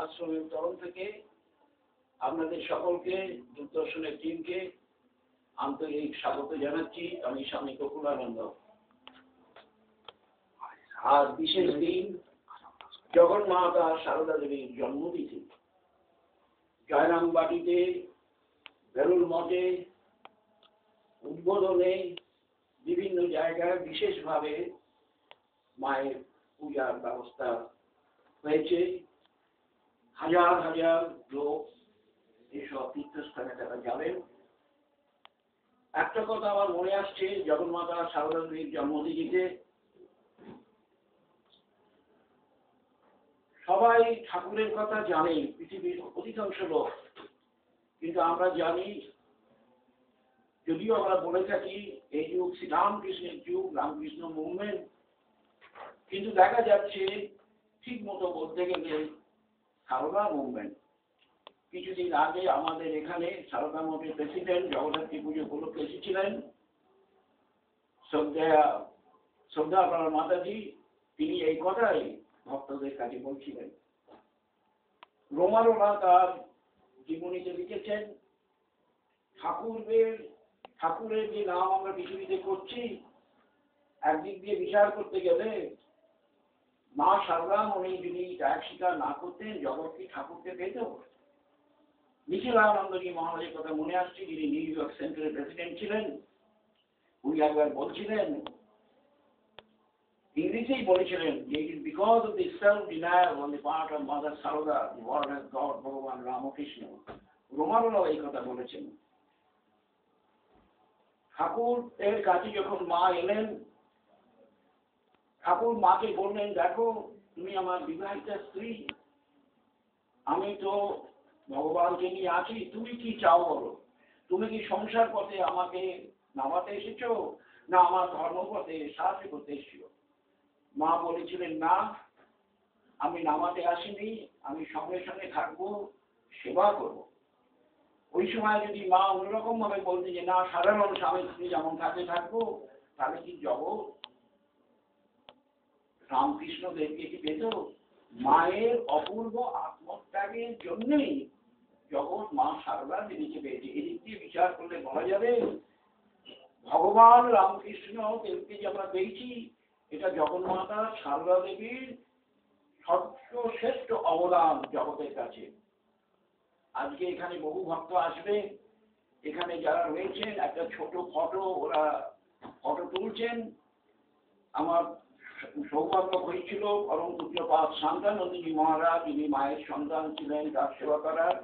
আশ্রমের তরফ থেকে আপনাদের সকলকে দূরদর্শনের টিমকে আন্তরিক স্বাগত জানাচ্ছি। আমি স্বামী ককুলানন্দ। আর বিশেষ দিন জগন্মাতা সারদা দেবীর জন্মতিথি। জয়রামবাটিতে, বেলুড় মঠে, উদ্বোধনে বিভিন্ন জায়গায় বিশেষভাবে মায়ের পূজার ব্যবস্থা হয়েছে। হাজার হাজার লোক এসব তীর্থস্থানে তারা যাবেন। একটা কথা আমার মনে আসছে, জগন্মাতা সারদা দেবীর জন্মতিথিতে সবাই ঠাকুরের কথা জানে, পৃথিবীর অধিকাংশ লোক, কিন্তু আমরা জানি, যদিও আমরা বলে থাকি এই যুগ শ্রীরামকৃষ্ণের যুগ, রামকৃষ্ণ মুভমেন্ট, কিন্তু দেখা যাচ্ছে ঠিক মতো বলতে গেলে সারদা মুভমেন্ট। কিছুদিন আগে আমাদের এখানে সারদা মঠের প্রেসিডেন্ট জগদ্ধাত্রী পুজো উপলক্ষে এসেছিলেন শ্রদ্ধা মাতাজি। তিনি এই কথাই ভক্তদের কাছে বলছিলেন। রোমারোলা তার জীবনীতে লিখেছেন, ঠাকুরের যে নাম আমরা পৃথিবীতে করছি, একদিক দিয়ে বিচার করতে গেলে মা সারদা উনি যদি ত্যাগ স্বীকার না করতেন, জগৎ কি ঠাকুরকে পেত? নিখিলানন্দজি মহারাজের কথা মনে আসছে, যিনি নিউ ইয়র্ক সেন্টারের প্রেসিডেন্ট ছিলেন। উনি একবার বলছিলেন, ইংরেজিতেই বলেছিলেন যে it is because of the self-denial on the part of Mother Saroda the world has got ভগবান রামকৃষ্ণ। রোমারোলাও এই কথা বলেছেন। ঠাকুর এর কাছে যখন মা এলেন, ঠাকুর মাকে বললেন, দেখো তুমি আমার বিবাহিতা স্ত্রী, আমি তো ভগবানকে নিয়ে আছি, তুমি কি চাও বলো? তুমি কি সংসার পথে আমাকে নামাতে এসেছো, না আমার ধর্মপথে সাহায্য করতে এসেছো? মা বলেছিলেন, না, আমি নামাতে আসিনি, আমি সঙ্গে সঙ্গে থাকবো, সেবা করব। ওই সময় যদি মা অন্যরকম ভাবে বলতেন যে না, সাধারণ স্বামী স্ত্রী যেমন থাকে থাকবো, তাহলে কি জগৎ রামকৃষ্ণ দেবকে কি পেত? মায়ের অপূর্ব আত্মত্যাগের জন্যই জগৎ মা সারদা দেবীকে পেয়েছে। এদিক দিয়ে বিচার করলে বলা যাবে ভগবান রামকৃষ্ণ দেবকে যে আমরা পেয়েছি, এটা জগন্মাতা সারদা দেবীর সর্বশ্রেষ্ঠ অবদান জগতের কাছে। আজকে এখানে বহু ভক্ত আসবে, এখানে যারা রয়েছেন একটা ছোট ফটো, ওরা ফটো তুলছেন। আমার সৌভাগ্য হয়েছিল পরম পূজ্যপাদ শান্তানন্দজি মহারাজ, যিনি মায়ের সন্তান ছিলেন, তার সেবা করার।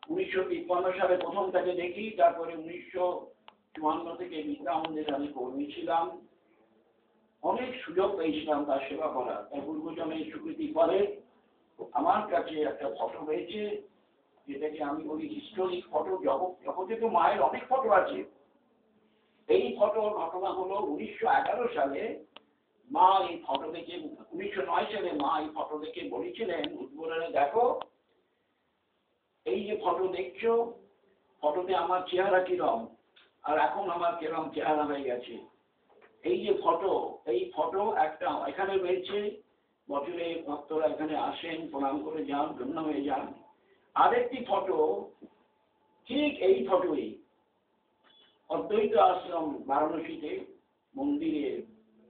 1953 সালে প্রথম তাকে দেখি, তারপরে 1954 থেকে বিদ্যামন্দিরে আমি কর্মী ছিলাম। অনেক সুযোগ পেয়েছিলাম তার সেবা করার। তার পূর্বজনের স্বীকৃতি করে আমার কাছে একটা ফটো রয়েছে, যেটাকে আমি বলি হিস্টোরিক ফটো। জগতে তো মায়ের অনেক ফটো আছে। এই ফটোর ঘটনা হলো 1911 সালে মা এই ফটো দেখে, 1909 সালে মা এই ফটো দেখে বলেছিলেন উদ্বোধনে, দেখো এই যে ফটো দেখছো, ফটোতে আমার চেহারা কিরম, আর এখন আমার কিরম চেহারা হয়ে গেছে। এই যে ফটো, এই ফটো একটা এখানে রয়েছে, বছরে ভক্তরা এখানে আসেন, প্রণাম করে যান, ধন্য হয়ে যান। আরেকটি ফটো, ঠিক এই ফটোই অদ্বৈত আশ্রম বারাণসীতে মন্দিরে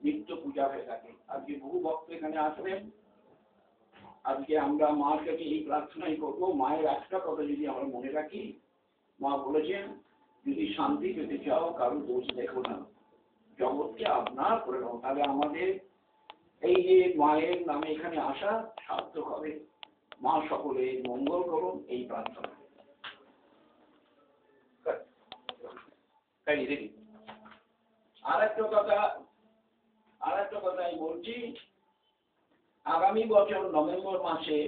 নিত্য পূজা হয়ে থাকে। আজকে বহু ভক্ত এখানে আসবেন। আজকে আমরা মার কাছে এই প্রার্থনাই করবো, মায়ের একটা কথা যদি আমরা মনে রাখি, মা বলেছেন যদি শান্তি পেতে চাও কারো দোষ দেখো না, জগৎকে আপনার করে নাও, তাহলে আমাদের এই যে মায়ের নামে এখানে আসা সার্থক হবে। মা সকলে মঙ্গল করুন, এই প্রার্থনা। আর একটা কথা আমি বলছি, আগামী বছর নভেম্বর মাসে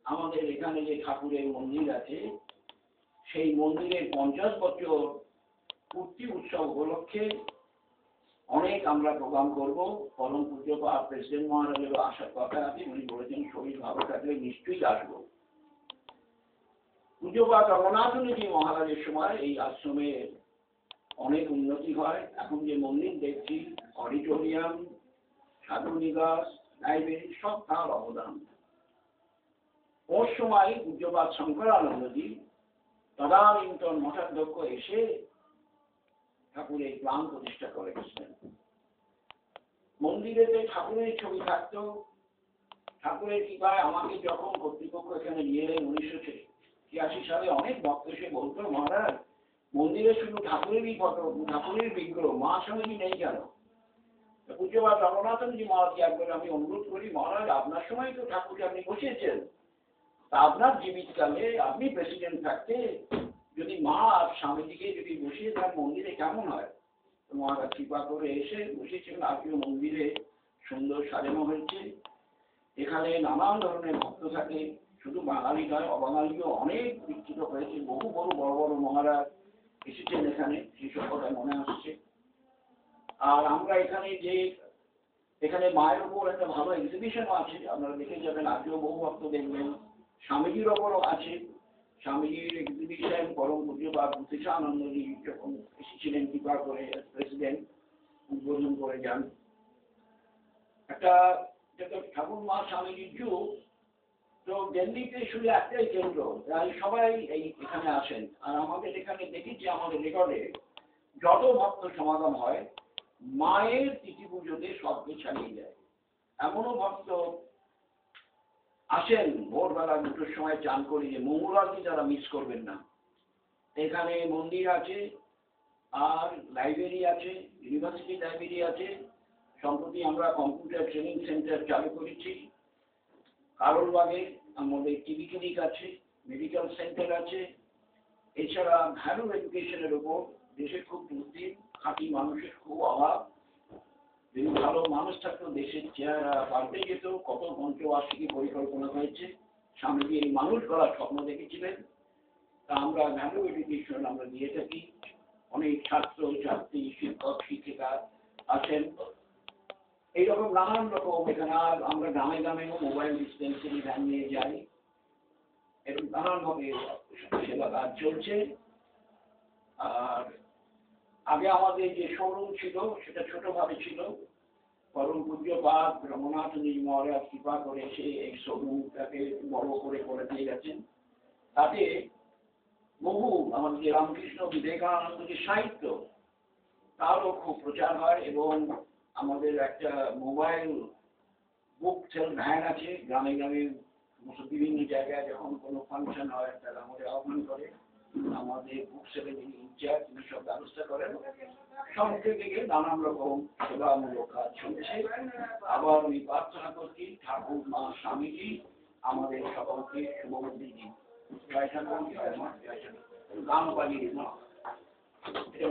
আমাদের এখানে যে ঠাকুরের মন্দির আছে, সেই মন্দিরের 50 বছর পূর্তি উৎসব উপলক্ষে অনেক আমরা প্রোগ্রাম করব। পরম পূজ্যপাদ প্রেসিডেন্ট মহারাজেরও আসার কথা আছে, উনি বলেছেন শরীর ভালো থাকলে নিশ্চয়ই আসবো। পূজ্যপাদ রঘুনাথজি মহারাজের সময় এই আশ্রমের অনেক উন্নতি হয়। এখন যে মন্দির দেখছি, অডিটোরিয়াম, সাধু নিবাস, লাইব্রেরি, সব তার অবদান। সময় পূজ্যপাদ শঙ্করানন্দজি তদানীন্তন মঠাধ্যক্ষ এসে ঠাকুরের প্রাণ প্রতিষ্ঠা করে গেছিলেন। মন্দিরেতে ঠাকুরের ছবি থাকতো। ঠাকুরের কৃপায় আমাকে যখন কর্তৃপক্ষ এখানে নিয়ে এলেন 1986 সালে, অনেক ভক্ত এসে বলতো, মহারাজ মন্দিরে শুধু ঠাকুরেরই ফটো, ঠাকুরের বিগ্রহ, মা স্বামীজি নেই কেন? পূজ্যপাদ রঘুনাথনজি মহারাজকে একবার আমি অনুরোধ করি, মহারাজ আপনার সময় তো ঠাকুরকে আপনি বসিয়েছেন, তা আপনার জীবিতকালে আপনি প্রেসিডেন্ট থাকতে যদি মা আর স্বামীজিকে যদি বসিয়ে দেন মন্দিরে কেমন হয়? মহারাজ কৃপা করে এসে বসিয়েছিলেন। আজকেও মন্দিরে সুন্দর সাজানো হয়েছে। এখানে নানান ধরনের ভক্ত থাকে, শুধু বাঙালি নয়, অবাঙালিও অনেক বিস্তৃত হয়েছে। বহু বড় বড় মহারাজ এসেছেন এখানে, সেসব কথা মনে আসছে। আর আমরা এখানে মায়ের উপর একটা ভালো এক্সিবিশন আছে, আপনারা দেখে যাবেন। আজকেও বহু ভক্ত দেখবেন। স্বামীজির ওপরও আছে। স্বামীজির এক্সিবিশন পরম পূজ্যপাদ ভূতিষ্ঠানন্দজি যখন এসেছিলেন কৃপা করে প্রেসিডেন্ট, উদ্বোধন করে যান। একটা ঠাকুর মা স্বামীজির যুগ, তো দিল্লিতে শুধু একটাই কেন্দ্র, তাই সবাই এখানে আসেন। আর আমাদের এখানে দেখেছি, আমাদের রেকর্ডে যত ভক্ত সমাগম হয় মায়ের তিথি পুজোতে সবকে ছাড়িয়ে যায়। এমনও ভক্ত আসেন ভোরবেলা 2টোর সময় চান করে, যে মঙ্গলারতি যারা মিস করবেন না। এখানে মন্দির আছে, আর লাইব্রেরি আছে, ইউনিভার্সিটি লাইব্রেরি আছে। সম্প্রতি আমরা কম্পিউটার ট্রেনিং সেন্টার চালু করেছি। কারোলবাগে আমাদের টিভি ক্লিনিক আছে, মেডিকেল সেন্টার আছে। এছাড়া ভ্যালু এডুকেশনের উপর দেশের খুব দুর্দিন, খাঁটি মানুষের খুব অভাব। যদি ভালো মানুষ থাকতো দেশের চেহারা পাল্টে যেত। কত পঞ্চবার্ষিকী পরিকল্পনা হয়েছে, স্বামীজি এই মানুষ গড়ার স্বপ্ন দেখেছিলেন। তা আমরা ভ্যালু এডুকেশন আমরা দিয়ে থাকি। অনেক ছাত্র ছাত্রী, শিক্ষক শিক্ষিকা আছেন। এইরকম নানান রকম এখানে। আর আমরা গ্রামে গ্রামেও মোবাইল ডিসপেন্সারি ভ্যান নিয়ে যাই। এরকম নানানভাবে সেবা কাজ চলছে। আর আগে আমাদের যে শোরুম ছিল সেটা ছোটভাবে ছিল। পরম পূজ্যপাদ রঘুনাথজি মহারাজ কৃপা করে এই শোরুমটাকে বড় করে দিয়ে গেছেন। তাতে বহু আমাদের যে রামকৃষ্ণ বিবেকানন্দ যে সাহিত্য, তারও খুব প্রচার হয়। এবং আমাদের একটা মোবাইল বুক সেল ভ্যান আছে, গ্রামে গ্রামে বিভিন্ন জায়গায় যখন কোনো ফাংশন হয় তারা আমাদের আহ্বান করে। আমাদের বুক সেলের যিনি ইনচার্জ, তিনি সব ব্যবস্থা করেন। সঙ্গে থেকে নানান রকম সেবামূলক কাজ চলছে। আবার আমি প্রার্থনা করছি ঠাকুর মা স্বামীজি আমাদের সকলকে শুভবুদ্ধি দিন। জয় ঠাকুর, জয় মা, জয় ঠাকুর। গান বাজিয়ে না, এটা